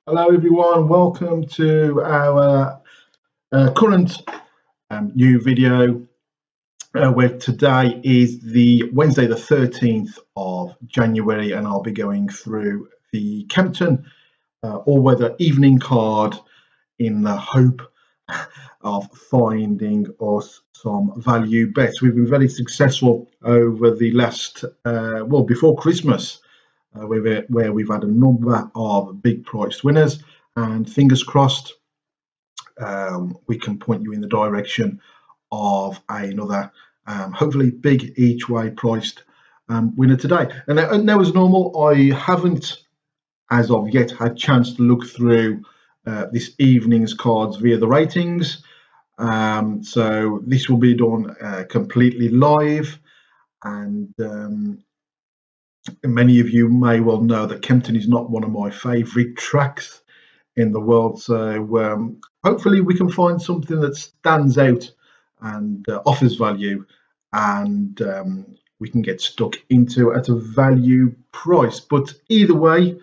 Hello, everyone. Welcome to our current new video, where today is the Wednesday, the 13th of January, and I'll be going through the Kempton all-weather evening card in the hope of finding us some value bets. We've been very successful over the last, before Christmas, where we've had a number of big priced winners, and fingers crossed we can point you in the direction of another hopefully big each way priced winner today. And now, as normal, I haven't as of yet had chance to look through this evening's cards via the ratings, so this will be done completely live. And many of you may well know that Kempton is not one of my favourite tracks in the world, so hopefully we can find something that stands out and offers value, and we can get stuck into at a value price. But either way,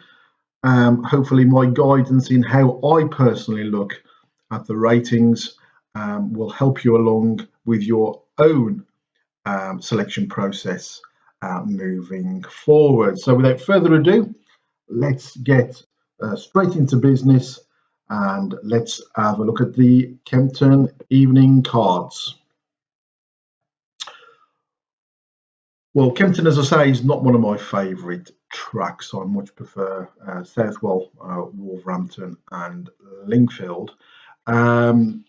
hopefully my guidance in how I personally look at the ratings will help you along with your own selection process moving forward. So without further ado, let's get straight into business, and let's have a look at the Kempton evening cards. Well, Kempton, as I say, is not one of my favourite tracks. I much prefer Southwell, Wolverhampton and Lingfield. Ideally,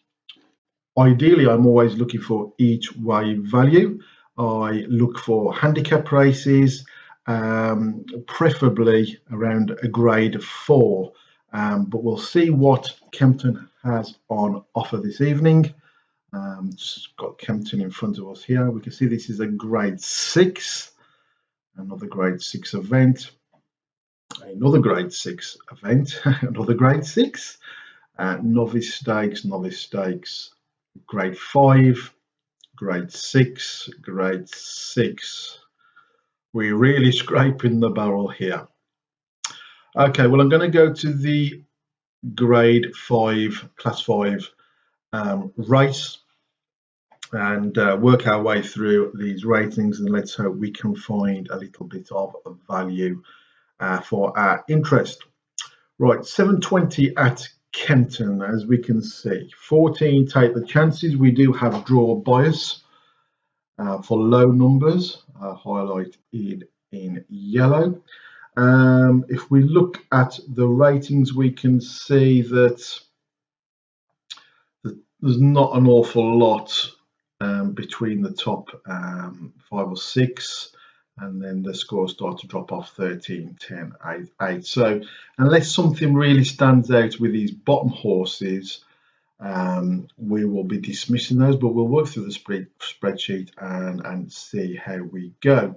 I'm always looking for each way value. I look for handicap races, preferably around a grade 4, but we'll see what Kempton has on offer this evening. Just got Kempton in front of us here. We can see this is a grade 6, another grade 6 event, another grade 6 event, another grade 6, novice stakes, grade 5, grade 6, grade 6. We're really scraping the barrel here. Okay, well, I'm going to go to the grade 5, class 5 race, and work our way through these ratings, and let's hope we can find a little bit of value for our interest. Right, 7.20 at Kempton, as we can see. 14, take the chances. We do have draw bias for low numbers, highlighted in yellow. If we look at the ratings, we can see that there's not an awful lot between the top 5 or 6, and then the scores start to drop off: 13, 10, 8, 8. So unless something really stands out with these bottom horses, we will be dismissing those, but we'll work through the spreadsheet and see how we go.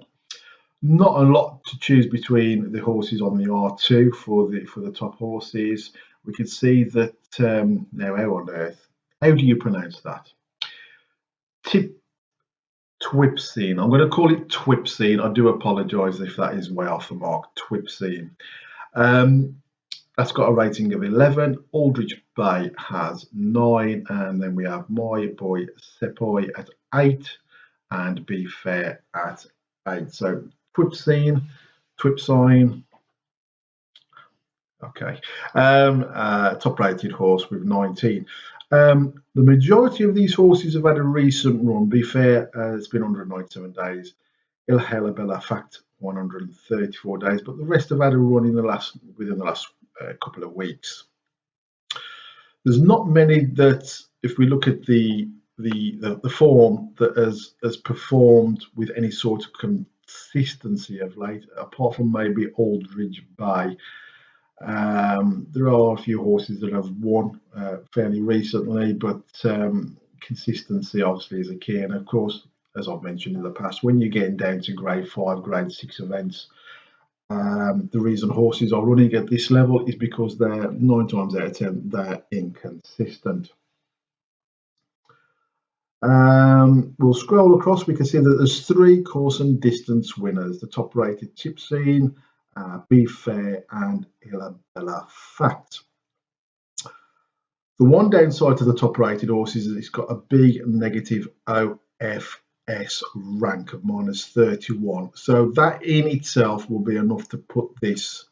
Not a lot to choose between the horses on the R2 for the top horses. We can see that now, how on earth, how do you pronounce that? Twipsine. I'm going to call it Twipsine. I do apologise if that is way off the mark. Twipsine. That's got a rating of 11. Aldrich Bay has 9, and then we have My Boy Sepoy at 8, and Be Fair at 8. So Twipsine. Okay. Top rated horse with 19. The majority of these horses have had a recent run. Be Fair, it's been 197 days. Il Helabella Fact, 134 days, but the rest have had a run within the last couple of weeks. There's not many that, if we look at the form that has performed with any sort of consistency of late, apart from maybe Aldridge Bay. There are a few horses that have won fairly recently, but consistency obviously is a key. And of course, as I've mentioned in the past, when you're getting down to grade 5, grade 6 events, the reason horses are running at this level is because they're 9 times out of 10 they're inconsistent. We'll scroll across. We can see that there's 3 course and distance winners. The top rated Tipsine, Be Fair, and Illabella Fact. The one downside to the top rated horse is that it's got a big negative OFS rank of -31. So that in itself will be enough to put this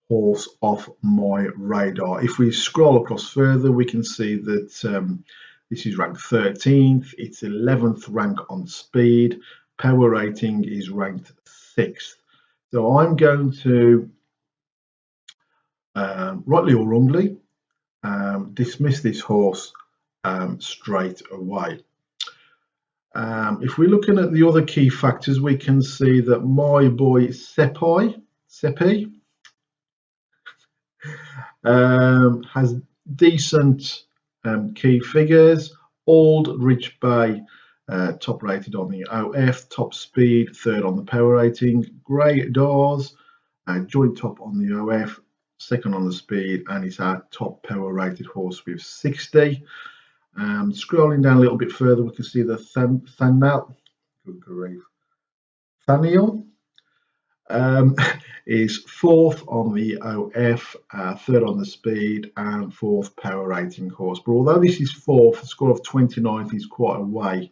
horse off my radar. If we scroll across further, we can see that this is ranked 13th. It's 11th rank on speed. Power rating is ranked 6th. So I'm going to, rightly or wrongly, dismiss this horse straight away. If we're looking at the other key factors, we can see that my boy Seppi has decent key figures. Aldrich Bay, top rated on the OF, top speed, third on the power rating. Grey Doors, joint top on the OF, second on the speed, and it's our top power rated horse with 60. Scrolling down a little bit further, we can see the Thaniel is fourth on the OF, third on the speed, and fourth power rating horse. But although this is fourth, the score of 29th is quite a way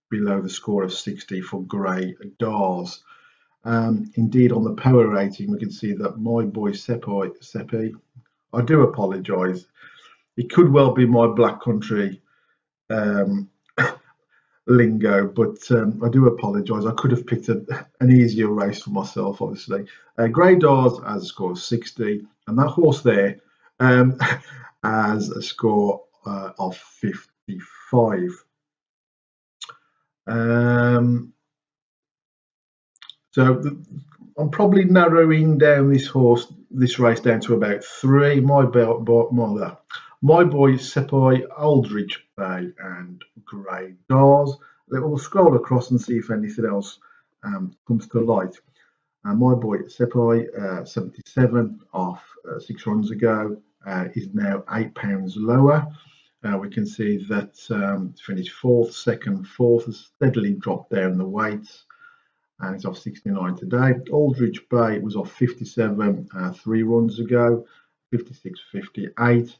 below the score of 60 for Grey Doors. Indeed, on the power rating, we can see that my boy Seppi, I do apologise. It could well be my Black Country lingo, but I do apologise. I could have picked an easier race for myself, obviously. Grey Doors has a score of 60, and that horse there has a score of 55. So I'm probably narrowing down this race down to about 3. My boy Seppi, Aldrich Bay, and Grey Doors. We'll scroll across and see if anything else comes to light. My boy Seppi, 77 off 6 runs ago, is now £8 lower. We can see that finished 4th, 2nd, 4th, has steadily dropped down the weights, and it's off 69 today. Aldrich Bay was off 57 3 runs ago, 56.58.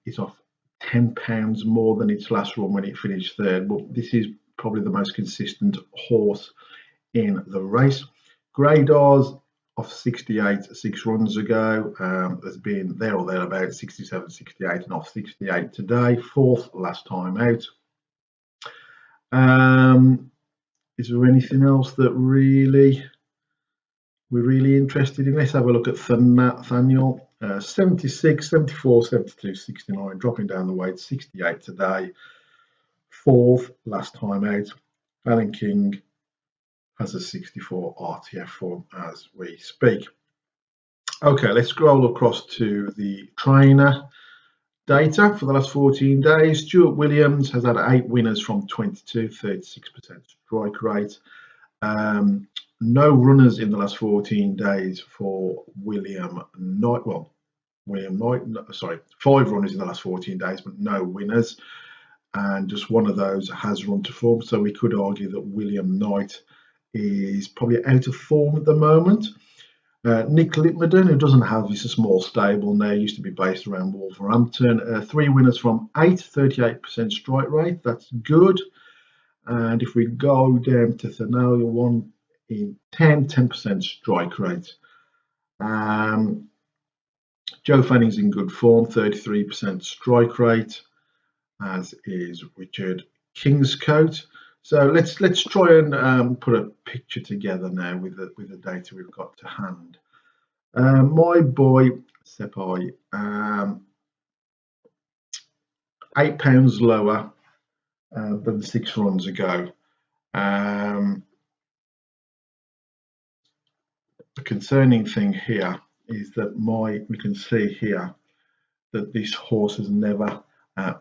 It's off £10 more than its last run when it finished third. But this is probably the most consistent horse in the race. Grey Doors off 68 6 runs ago, has been there or thereabouts, 67, 68, and off 68 today. 4th last time out. Is there anything else that we're really interested in? Let's have a look at Nathaniel. 76, 74, 72, 69, dropping down the weight, 68 today. 4th last time out. Alan King has a 64 RTF form as we speak. Okay, let's scroll across to the trainer data for the last 14 days. Stuart Williams has had 8 winners from 22, 36% strike rate. No runners in the last 14 days for William Knight. Well, William Knight, sorry, 5 runners in the last 14 days, but no winners. And just one of those has run to form. So we could argue that William Knight is probably out of form at the moment. Nick Littmaden, who doesn't have, it's a small stable now, used to be based around Wolverhampton. 3 winners from 8, 38% strike rate. That's good. And if we go down to Thanalia, 1 in 10, 10% strike rate. Joe Fanning's in good form, 33% strike rate, as is Richard Kingscote. So let's try and put a picture together now with the data we've got to hand. My boy Seppi, £8 lower than 6 runs ago. The concerning thing here is that we can see here that this horse has never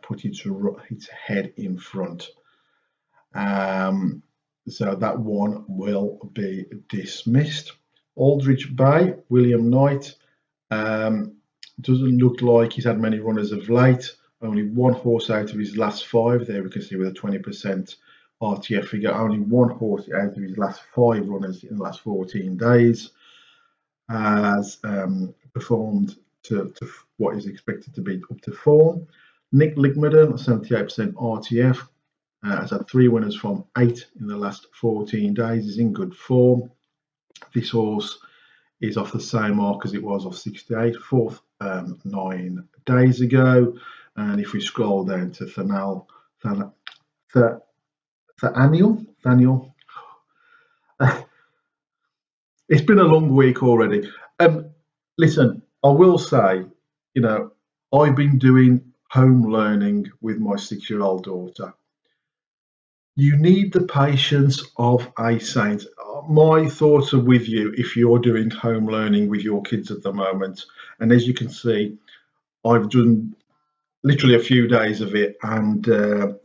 put its head in front. So that one will be dismissed. Aldrich Bay, William Knight, doesn't look like he's had many runners of late. Only 1 horse out of his last 5. There we can see with a 20% RTF figure. Only 1 horse out of his last 5 runners in the last 14 days. has performed to what is expected to be up to form. Nick Lickmeden, 78% RTF, has had 3 winners from 8 in the last 14 days. He's in good form. This horse is off the same mark as it was off 68, fourth 9 days ago. And if we scroll down to Thaniel, it's been a long week already. Listen, I will say, I've been doing home learning with my 6-year-old daughter. You need the patience of a saint. My thoughts are with you if you're doing home learning with your kids at the moment. And as you can see, I've done literally a few days of it, and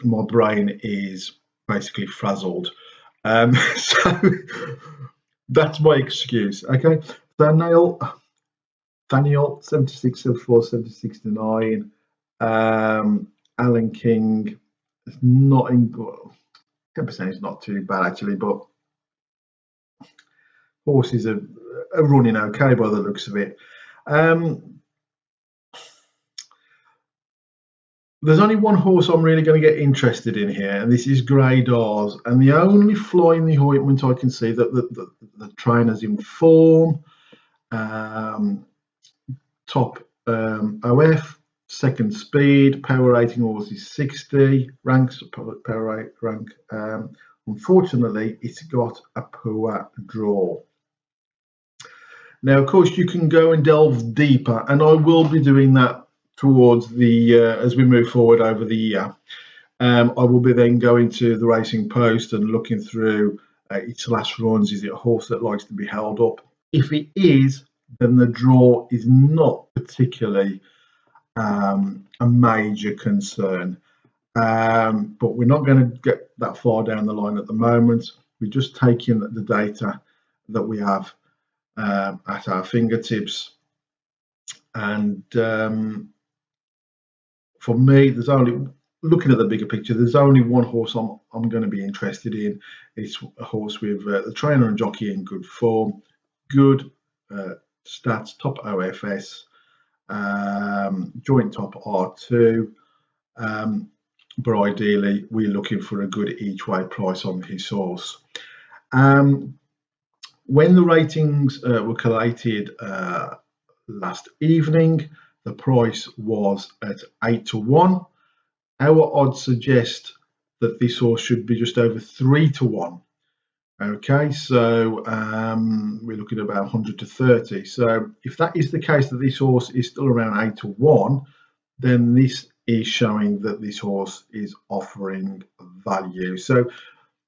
my brain is basically frazzled. So that's my excuse. Okay, Daniel, 76, 74, 76 to 9. Alan King is not in. 10% is not too bad actually, but horses are running okay by the looks of it. There's only one horse I'm really going to get interested in here, and this is Grey Dars. And the only fly in the ointment I can see that the trainer's in form. Top OF, second speed, power rating horse is 60, power rank. Unfortunately, it's got a poor draw. Now, of course, you can go and delve deeper, and I will be doing that towards the as we move forward over the year. I will be then going to the Racing Post and looking through its last runs. Is it a horse that likes to be held up? If it is, then the draw is not particularly a major concern. But we're not going to get that far down the line at the moment. We're just taking the data that we have at our fingertips. And for me, there's only, looking at the bigger picture, there's only one horse I'm going to be interested in. It's a horse with the trainer and jockey in good form, good stats, top OFS, joint top R2. But ideally, we're looking for a good each way price on his horse. When the ratings were collated last evening, the price was at 8 to 1. Our odds suggest that this horse should be just over 3 to 1. Okay, so we're looking at about 100 to 30. So if that is the case, that this horse is still around 8 to 1, then this is showing that this horse is offering value. So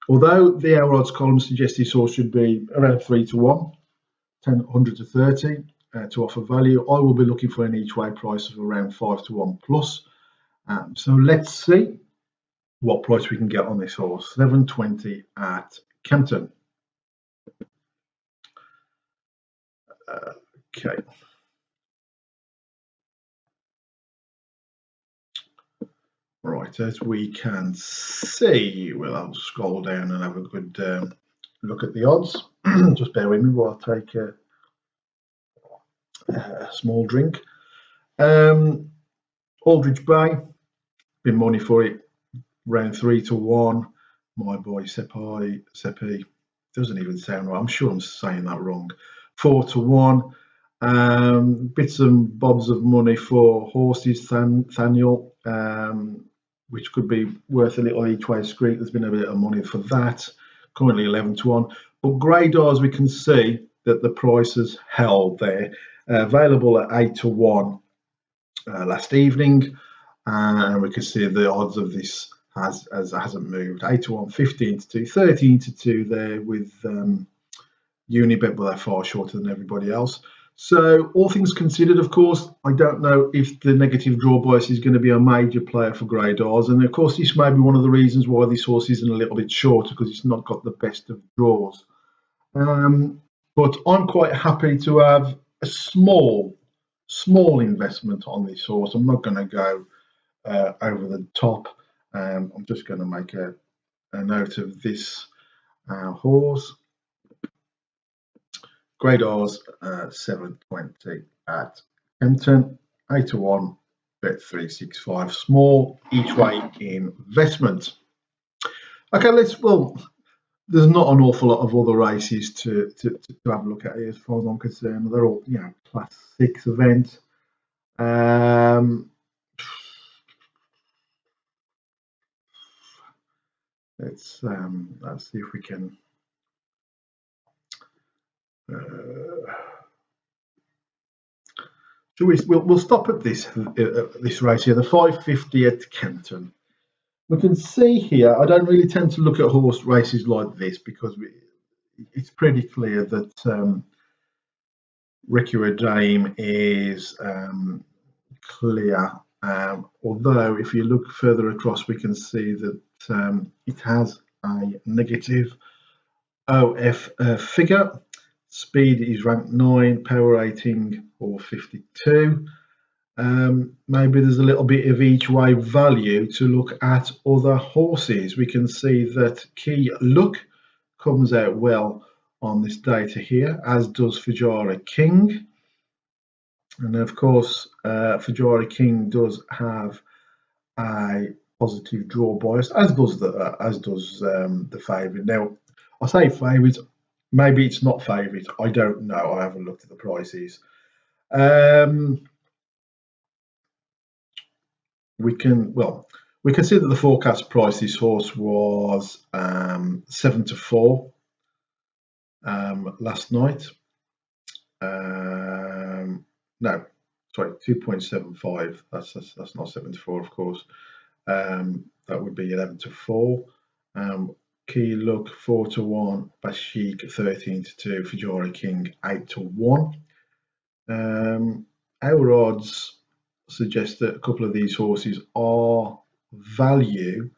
although the Our Odds column suggests this horse should be around 3 to 1, 100 to 30 to offer value, I will be looking for an each way price of around 5 to 1 plus. So let's see what price we can get on this horse. 720 at Kempton. Okay. Right, as we can see, well, I'll scroll down and have a good look at the odds. Just bear with me while I take a small drink. Aldridge Bay, been money for it, round 3 to 1. My boy Seppi, doesn't even sound right. I'm sure I'm saying that wrong. 4 to 1. Bits and bobs of money for horses, Thaniel, which could be worth a little each way street. There's been a bit of money for that. Currently 11 to 1. But Grey Dars, we can see that the prices held there. Available at 8 to 1 last evening. And we can see the odds of this hasn't moved. 8 to 1, 15 to 2, 13 to 2 there with Unibet, but they're far shorter than everybody else. So all things considered, of course, I don't know if the negative draw bias is going to be a major player for Grey Dars. And of course, this may be one of the reasons why this horse isn't a little bit shorter, because it's not got the best of draws. But I'm quite happy to have a small investment on this horse. I'm not going to go over the top. I'm just going to make a note of this horse. Grade R's 720 at Kempton, 8-1, bet 365, small each way investment. Okay, there's not an awful lot of other races to have a look at here as far as I'm concerned. They're all, Class 6 events. Let's see if we can. We'll stop at this race here, the 550 at Kempton. We can see here, I don't really tend to look at horse races like this because it's pretty clear that Requiem Dame is clear. Although if you look further across, we can see that it has a negative OF figure. Speed is ranked 9, power rating or 52. Maybe there's a little bit of each way value to look at other horses. We can see that Key Look comes out well on this data here, as does Fujara King. And of course, Fujara King does have a positive draw bias, as does the favourite. Now, I say favourite, maybe it's not favourite. I don't know. I haven't looked at the prices. We can see that the forecast price this horse was 7-4 last night. No, sorry, 2.75. That's not 7-4, of course. That would be 11-4. Key Look 4-1, Bashik 13-2, Fujara King 8-1. Our odds suggest that a couple of these horses are value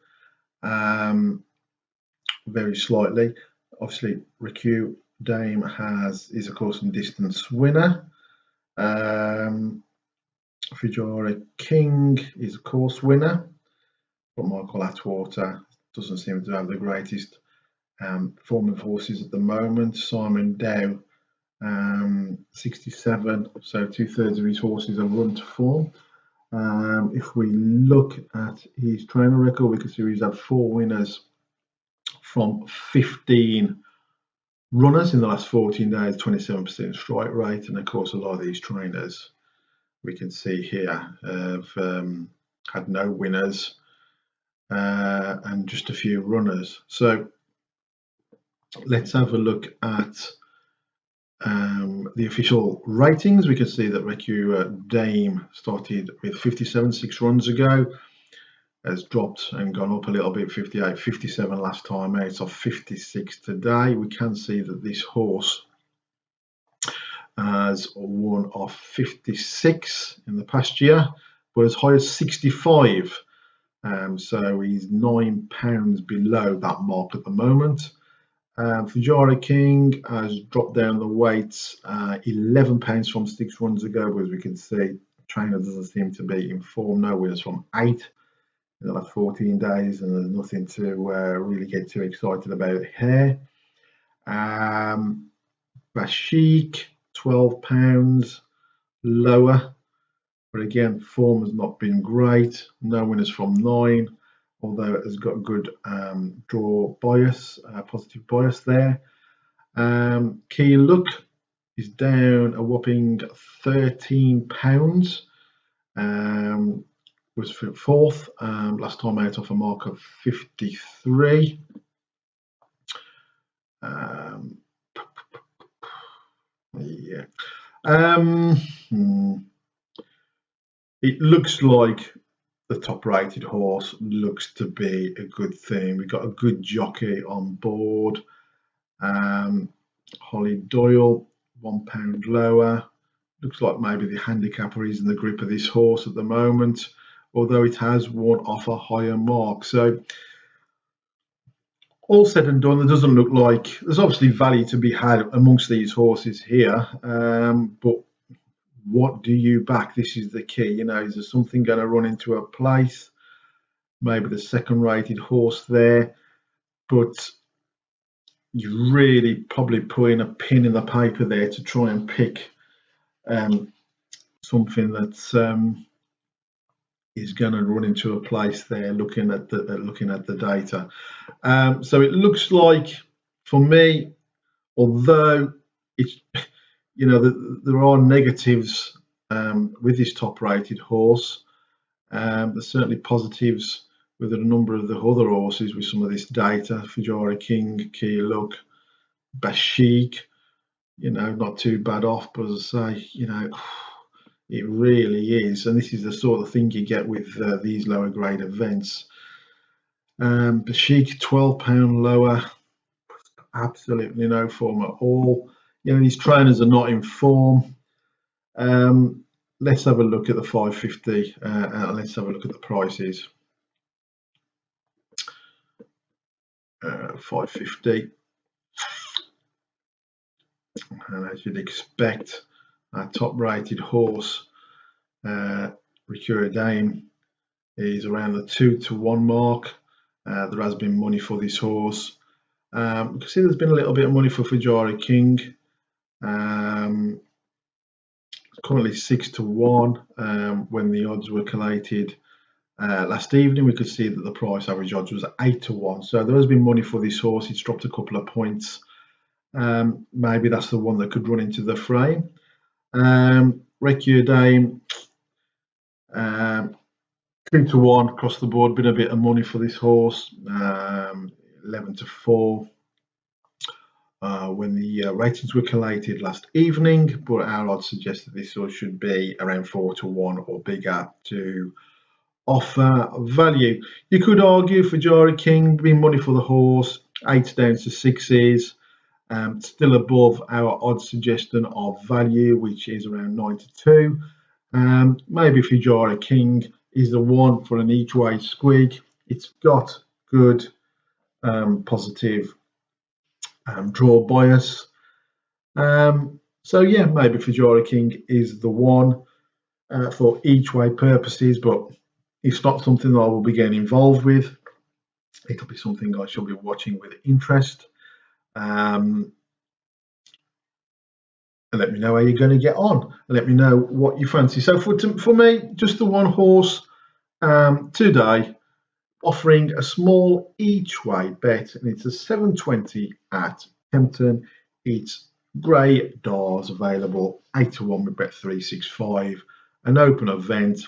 very slightly. Obviously, Requiem Dame is of course a distance winner. Fujara King is a course winner, but Michael Atwater doesn't seem to have the greatest form of horses at the moment. Simon Dow 67, so 2/3 of his horses are run to form. If we look at his trainer record, we can see he's had 4 winners from 15 runners in the last 14 days, 27% strike rate. And of course, a lot of these trainers we can see here have had no winners and just a few runners. So let's have a look at the official ratings. We can see that Requiem Dame started with 57 6 runs ago, has dropped and gone up a little bit, 58, 57 last time out, of 56 today. We can see that this horse has won off 56 in the past year, but as high as 65. So he's £9 below that mark at the moment. Fujara King has dropped down the weights £11 from 6 runs ago, but as we can see, the trainer doesn't seem to be in form. No winners from 8 in the last 14 days, and there's nothing to really get too excited about here. Bashik, £12 lower, but again, form has not been great. No winners from 9, although it has got good draw bias, positive bias there. Key Look is down a whopping £13. Was 4th last time out off a mark of 53. Yeah. It looks like the top rated horse looks to be a good thing. We've got a good jockey on board. Holly Doyle, £1 lower. Looks like maybe the handicapper is in the grip of this horse at the moment, although it has won off a higher mark. So all said and done, it doesn't look like there's obviously value to be had amongst these horses here, but what do you back? This is the key. Is there something going to run into a place? Maybe the second rated horse there, but you're really probably putting a pin in the paper there to try and pick something that is going to run into a place there. Looking at the data, so it looks like for me, although it's there are negatives with this top-rated horse. There's certainly positives with a number of the other horses with some of this data. Fujari King, Key Look, Bashik, not too bad off, but as I say, it really is. And this is the sort of thing you get with these lower grade events. Bashik, £12 lower, absolutely no form at all. These trainers are not in form. Let's have a look at the 550 and let's have a look at the prices. 550, and as you'd expect, our top-rated horse, Ricura Dame, is around the 2-to-1 mark. There has been money for this horse. You can see there's been a little bit of money for Fujari King. Currently 6-to-1. When the odds were collated last evening, we could see that the price average odds was 8-to-1. So there has been money for this horse. It's dropped a couple of points. Maybe that's the one that could run into the frame. Ricura Dame, 2-to-1 across the board. Been a bit of money for this horse. 11-to-4. When the ratings were collated last evening, but our odds suggest that this horse should be around 4-to-1 or bigger to offer value. You could argue Fujari King being money for the horse, 8 down to 6s, still above our odds suggestion of value, which is around 9-to-2. Maybe Fujari King is the one for an each way squeak. It's got good positive draw bias. So yeah, maybe Fujari King is the one for each way purposes, but it's not something that I will be getting involved with. It'll be something I shall be watching with interest. And let me know how you're going to get on. Let me know what you fancy. So for me, just the one horse today, offering a small each way bet, and it's a 720 at Kempton. It's grey doors available, 8-to-1 with bet 365, an open event.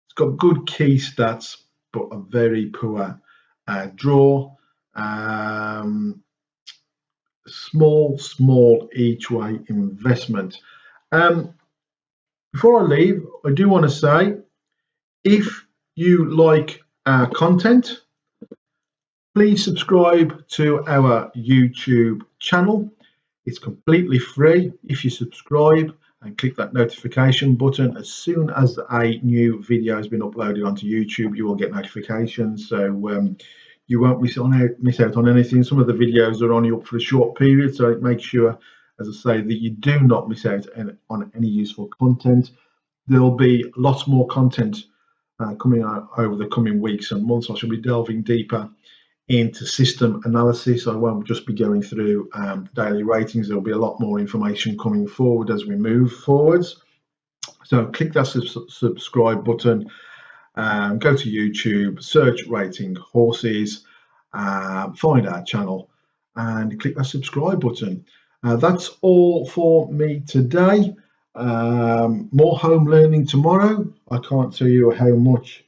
It's got good key stats, but a very poor draw. Small each way investment. Before I leave, I do want to say, if you like our content, please subscribe to our YouTube channel. It's completely free. If you subscribe and click that notification button, as soon as a new video has been uploaded onto YouTube, you will get notifications. So you won't miss out on anything. Some of the videos are only up for a short period, so make sure, as I say, that you do not miss out on any useful content. There'll be lots more content coming out over the coming weeks and months. I shall be delving deeper into system analysis. I won't just be going through daily ratings. There'll be a lot more information coming forward as we move forwards. So click that subscribe button, go to YouTube, search Rating Horses, find our channel and click that subscribe button. That's all for me today. More home learning tomorrow. I can't tell you how much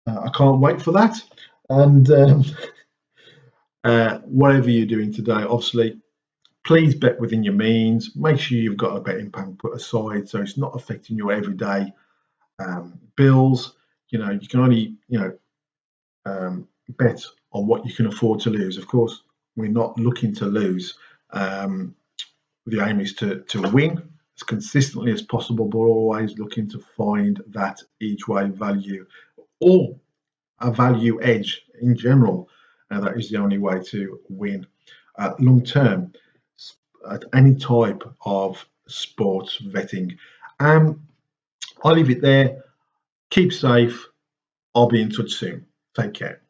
I can't wait for that. And whatever you're doing today, obviously, please bet within your means. Make sure you've got a betting plan put aside so it's not affecting your everyday bills. You can only bet on what you can afford to lose. Of course, we're not looking to lose. The aim is to win as consistently as possible, but always looking to find that each way value or a value edge in general. That is the only way to win long term at any type of sports betting. I'll leave it there. Keep safe. I'll be in touch soon. Take care.